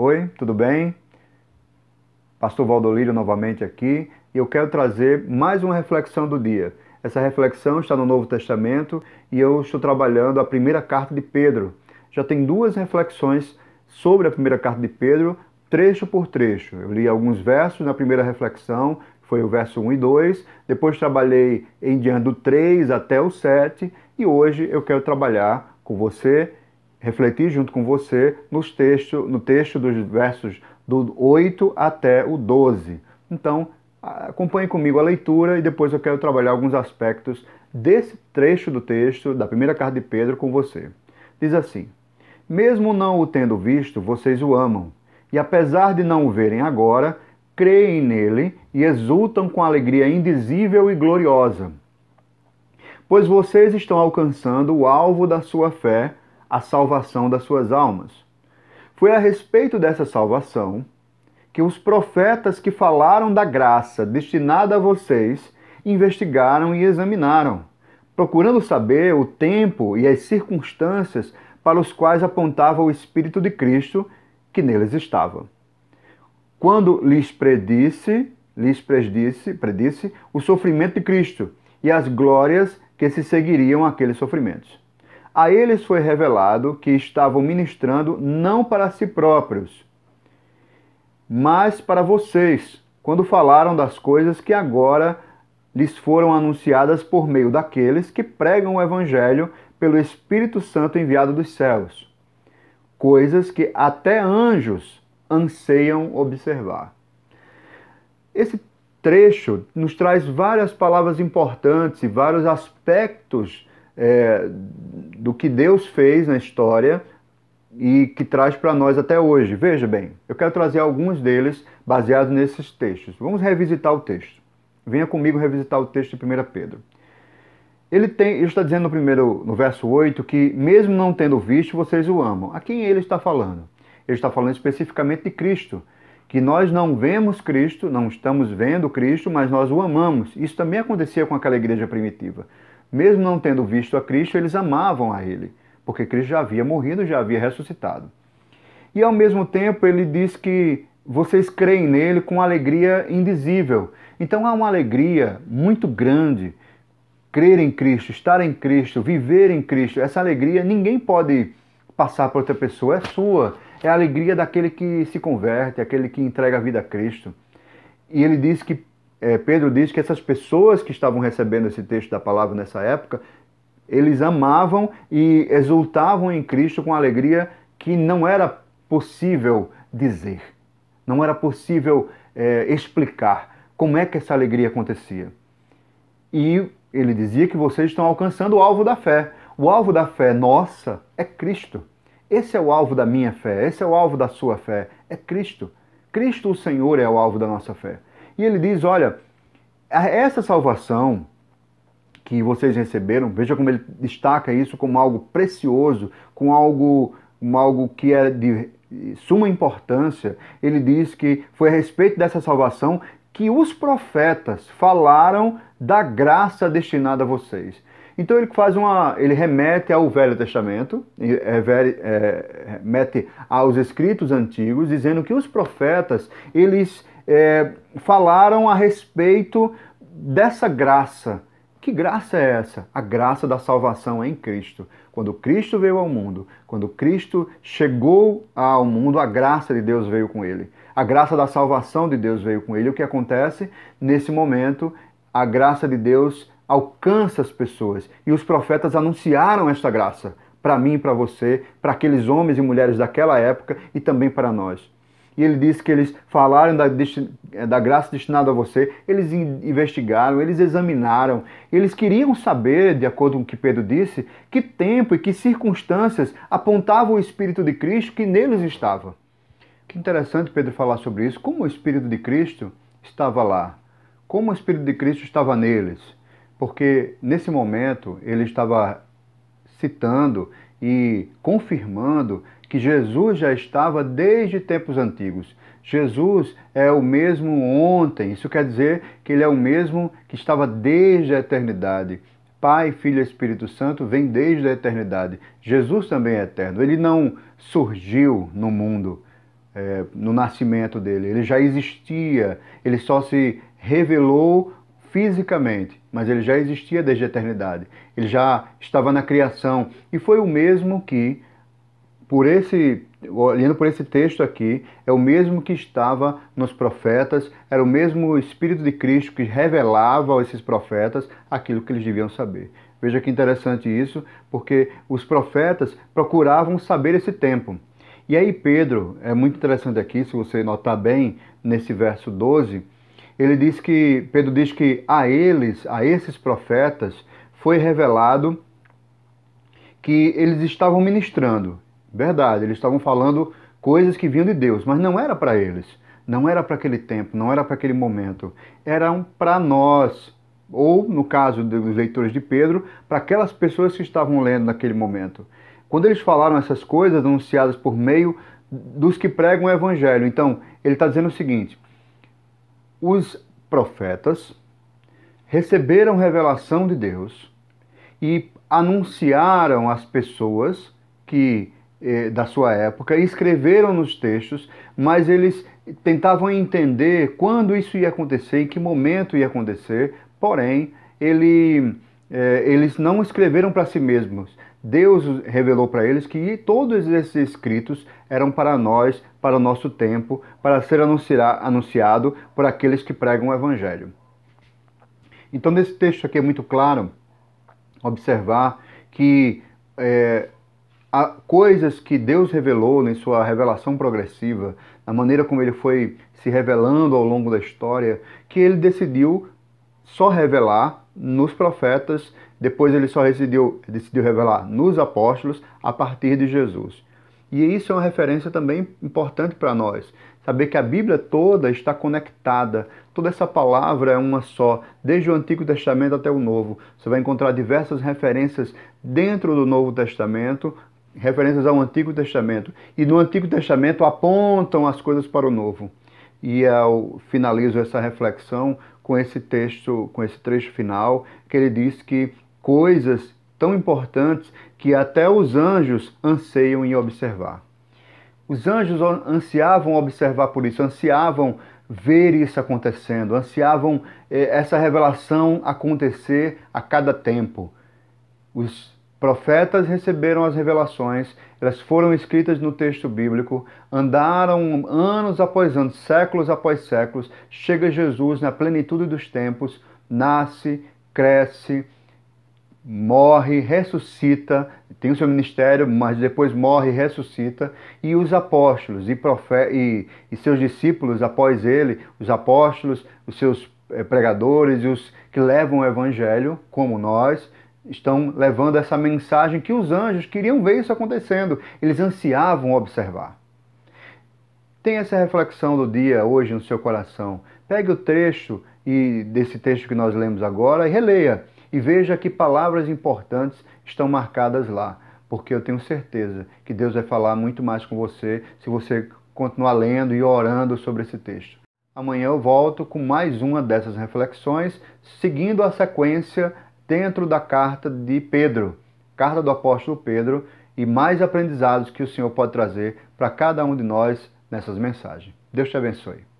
Oi, tudo bem? Pastor Valdolírio novamente aqui e eu quero trazer mais uma reflexão do dia. Essa reflexão está no Novo Testamento e eu estou trabalhando a primeira carta de Pedro. Já tem duas reflexões sobre a primeira carta de Pedro, trecho por trecho. Eu li alguns versos na primeira reflexão, foi o verso 1 e 2, depois trabalhei em diante do 3 até o 7 e hoje eu quero trabalhar com você, refletir junto com você no texto dos versos do 8 até o 12. Então, acompanhe comigo a leitura e depois eu quero trabalhar alguns aspectos desse trecho do texto da primeira carta de Pedro com você. Diz assim: mesmo não o tendo visto, vocês o amam, e apesar de não o verem agora, creem nele e exultam com alegria indizível e gloriosa. Pois vocês estão alcançando o alvo da sua fé, a salvação das suas almas. Foi a respeito dessa salvação que os profetas que falaram da graça destinada a vocês investigaram e examinaram, procurando saber o tempo e as circunstâncias para os quais apontava o Espírito de Cristo que neles estava. Quando predisse o sofrimento de Cristo e as glórias que se seguiriam àqueles sofrimentos. A eles foi revelado que estavam ministrando não para si próprios, mas para vocês, quando falaram das coisas que agora lhes foram anunciadas por meio daqueles que pregam o Evangelho pelo Espírito Santo enviado dos céus. Coisas que até anjos anseiam observar. Esse trecho nos traz várias palavras importantes e vários aspectos do que Deus fez na história e que traz para nós até hoje. Veja bem, eu quero trazer alguns deles baseados nesses textos. Vamos revisitar o texto. Venha comigo revisitar o texto de 1 Pedro. Ele está dizendo no verso 8 que, mesmo não tendo visto, vocês o amam. A quem ele está falando? Ele está falando especificamente de Cristo. Que nós não vemos Cristo, não estamos vendo Cristo, mas nós o amamos. Isso também acontecia com aquela igreja primitiva. Mesmo não tendo visto a Cristo, eles amavam a ele, porque Cristo já havia morrido, já havia ressuscitado. E ao mesmo tempo ele diz que vocês creem nele com alegria indizível. Então há uma alegria muito grande, crer em Cristo, estar em Cristo, viver em Cristo. Essa alegria ninguém pode passar para outra pessoa, é sua. É a alegria daquele que se converte, aquele que entrega a vida a Cristo. E ele diz que Pedro diz que essas pessoas que estavam recebendo esse texto da palavra nessa época, eles amavam e exultavam em Cristo com alegria que não era possível dizer, não era possível explicar como é que essa alegria acontecia. E ele dizia que vocês estão alcançando o alvo da fé. O alvo da fé nossa é Cristo. Esse é o alvo da minha fé, esse é o alvo da sua fé, é Cristo. Cristo o Senhor é o alvo da nossa fé. E ele diz, olha, essa salvação que vocês receberam, veja como ele destaca isso como algo precioso, como algo que é de suma importância. Ele diz que foi a respeito dessa salvação que os profetas falaram da graça destinada a vocês. Então ele remete ao Velho Testamento, remete aos escritos antigos, dizendo que os profetas, eles falaram a respeito dessa graça. Que graça é essa? A graça da salvação em Cristo. Quando Cristo veio ao mundo, quando Cristo chegou ao mundo, a graça de Deus veio com ele. A graça da salvação de Deus veio com ele. O que acontece? Nesse momento, a graça de Deus alcança as pessoas. E os profetas anunciaram esta graça para mim e para você, para aqueles homens e mulheres daquela época e também para nós. E ele disse que eles falaram da graça destinada a você, eles investigaram, eles examinaram, eles queriam saber, de acordo com o que Pedro disse, que tempo e que circunstâncias apontavam o Espírito de Cristo que neles estava. Que interessante Pedro falar sobre isso, como o Espírito de Cristo estava lá, como o Espírito de Cristo estava neles, porque nesse momento ele estava citando e confirmando que Jesus já estava desde tempos antigos. Jesus é o mesmo ontem, isso quer dizer que ele é o mesmo que estava desde a eternidade. Pai, Filho e Espírito Santo vem desde a eternidade. Jesus também é eterno, ele não surgiu no mundo no nascimento dele. Ele já existia, ele só se revelou fisicamente, mas ele já existia desde a eternidade. Ele já estava na criação e foi o mesmo que, olhando por esse texto aqui, é o mesmo que estava nos profetas, era o mesmo Espírito de Cristo que revelava a esses profetas aquilo que eles deviam saber. Veja que interessante isso, porque os profetas procuravam saber esse tempo. E aí Pedro, é muito interessante aqui, se você notar bem, nesse verso 12, Pedro diz que a esses profetas, foi revelado que eles estavam ministrando. Verdade, eles estavam falando coisas que vinham de Deus, mas não era para eles, não era para aquele tempo, não era para aquele momento, eram para nós, ou no caso dos leitores de Pedro, para aquelas pessoas que estavam lendo naquele momento. Quando eles falaram essas coisas anunciadas por meio dos que pregam o Evangelho, então ele está dizendo o seguinte: os profetas receberam revelação de Deus e anunciaram às pessoas que da sua época, escreveram nos textos, mas eles tentavam entender quando isso ia acontecer, em que momento ia acontecer, porém, eles não escreveram para si mesmos. Deus revelou para eles que todos esses escritos eram para nós, para o nosso tempo, para ser anunciado por aqueles que pregam o Evangelho. Então, nesse texto aqui é muito claro observar que há coisas que Deus revelou em sua revelação progressiva, na maneira como ele foi se revelando ao longo da história, que ele decidiu só revelar nos profetas, depois ele só decidiu revelar nos apóstolos a partir de Jesus. E isso é uma referência também importante para nós, saber que a Bíblia toda está conectada, toda essa palavra é uma só, desde o Antigo Testamento até o Novo. Você vai encontrar diversas referências dentro do Novo Testamento, referências ao Antigo Testamento, e no Antigo Testamento apontam as coisas para o Novo. E eu finalizo essa reflexão com esse texto, com esse trecho final, que ele diz que coisas tão importantes que até os anjos anseiam em observar. Os anjos ansiavam observar por isso, ansiavam ver isso acontecendo, ansiavam essa revelação acontecer a cada tempo. Os profetas receberam as revelações, elas foram escritas no texto bíblico, andaram anos após anos, séculos após séculos, chega Jesus na plenitude dos tempos, nasce, cresce, morre, ressuscita, tem o seu ministério, mas depois morre e ressuscita, e os apóstolos e seus discípulos após ele, os apóstolos, os seus pregadores e os que levam o evangelho, como nós, estão levando essa mensagem que os anjos queriam ver isso acontecendo, eles ansiavam observar. Tenha essa reflexão do dia hoje no seu coração. Pegue o trecho desse texto que nós lemos agora e releia. E veja que palavras importantes estão marcadas lá. Porque eu tenho certeza que Deus vai falar muito mais com você se você continuar lendo e orando sobre esse texto. Amanhã eu volto com mais uma dessas reflexões, seguindo a sequência dentro da carta de Pedro, carta do apóstolo Pedro, e mais aprendizados que o Senhor pode trazer para cada um de nós nessas mensagens. Deus te abençoe.